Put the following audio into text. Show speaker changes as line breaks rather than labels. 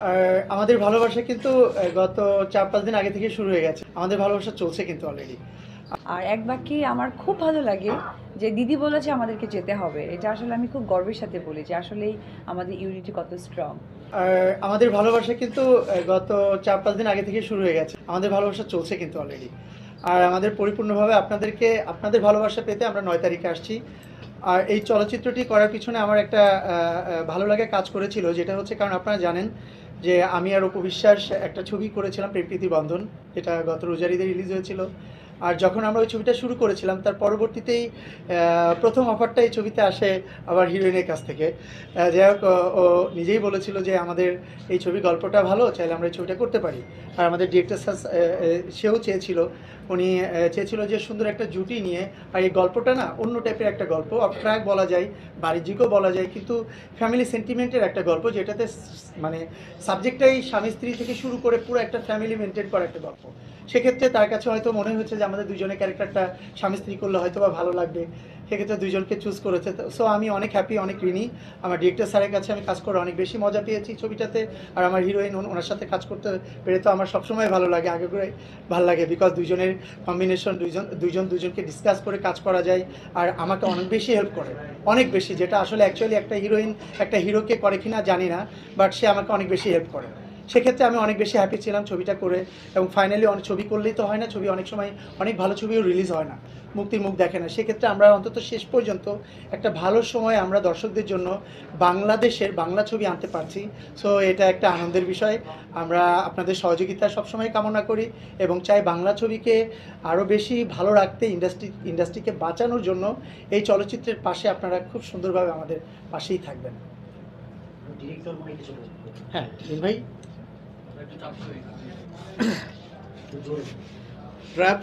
আর আমাদের ভালোবাসা কিন্তু গত ৪-৫ দিন আগে থেকে শুরু হয়ে গেছে। আমাদের ভালোবাসা চলছে কিন্তু অলরেডি।
আর এক বাক্যে আমার খুব ভালো লাগে যে দিদি বলেছে আমাদেরকে যেতে হবে। এটা আসলে আমি খুব গর্বের সাথে বলি যে আসলেই আমাদের ইউনিটি কত স্ট্রং।
আর আমাদের ভালোবাসা কিন্তু গত ৪-৫ দিন আগে থেকে শুরু হয়ে গেছে। আমাদের ভালোবাসা চলছে কিন্তু অলরেডি। আর আমাদের পরিপূর্ণভাবে আপনাদের ভালোবাসা পেতে আমরা ৯ তারিখে আসছি। আর এই চলচ্চিত্রটি করার পিছনে আমার একটা ভালো লাগা কাজ করেছিল, যেটা হচ্ছে কারণ আপনারা জানেন যে আমি আর অপু বিশ্বাস একটা ছবি করেছিলাম, প্রেম প্রীতি বন্ধন, যেটা গত রোজার ঈদে রিলিজ হয়েছিল। আর যখন আমরা ওই ছবিটা শুরু করেছিলাম তার পরবর্তীতেই প্রথম অফারটা এই ছবিতে আসে আবার হিরোইনের কাছ থেকে। যাই হোক, ও নিজেই বলেছিল যে আমাদের এই ছবির গল্পটা ভালো, চাইলে আমরা এই ছবিটা করতে পারি। আর আমাদের ডিরেক্টর স্যার সেও চেয়েছিল, উনি চেয়েছিল যে সুন্দর একটা জুটি নিয়ে, আর এই গল্পটা না অন্য টাইপের একটা গল্প, অবট্রাক বলা যায়, বাণিজ্যিকও বলা যায়, কিন্তু ফ্যামিলি সেন্টিমেন্টের একটা গল্প, যেটাতে মানে সাবজেক্টটাই স্বামী স্ত্রী থেকে শুরু করে পুরো একটা ফ্যামিলি মেনটেন করা একটা গল্প। সেক্ষেত্রে তার কাছে হয়তো মনে হচ্ছে যে আমাদের দুজনের ক্যারেক্টারটা স্বামী স্ত্রী করলে হয়তো বা ভালো লাগবে, সেক্ষেত্রে দুজনকে চুজ করেছে। সো আমি অনেক হ্যাপি, অনেক ঋণী আমার ডিরেক্টর স্যারের কাছে। আমি কাজ করে অনেক বেশি মজা পেয়েছি ছবিটাতে। আর আমার হিরোইন, ওনার সাথে কাজ করতে পেরে তো আমার সবসময় ভালো লাগে, আগে করে ভালো লাগে, বিকজ দুজনের কম্বিনেশন, দুজনকে ডিসকাস করে কাজ করা যায়। আর আমাকে অনেক বেশি হেল্প করে, অনেক বেশি, যেটা আসলে অ্যাকচুয়ালি একটা হিরোইন একটা হিরোকে করে কিনা জানি না, বাট সে আমাকে অনেক বেশি হেল্প করে। সেক্ষেত্রে আমি অনেক বেশি হ্যাপি ছিলাম ছবিটা করে। এবং ফাইনালি অনেক ছবি করলেই তো হয় না, ছবি অনেক সময় অনেক ভালো ছবিও রিলিজ হয় না, মুক্তির মুখ দেখে না। সেক্ষেত্রে আমরা অন্তত শেষ পর্যন্ত একটা ভালো সময় আমরা দর্শকদের জন্য বাংলাদেশের বাংলা ছবি আনতে পারছি। সো এটা একটা আনন্দের বিষয়। আমরা আপনাদের সহযোগিতা সবসময় কামনা করি এবং চাই বাংলা ছবিকে আরও বেশি ভালো রাখতে, ইন্ডাস্ট্রিকে বাঁচানোর জন্য এই চলচ্চিত্রের পাশে আপনারা খুব সুন্দরভাবে আমাদের পাশেই থাকবেন। হ্যাঁ ভাই, ট্র্যাপ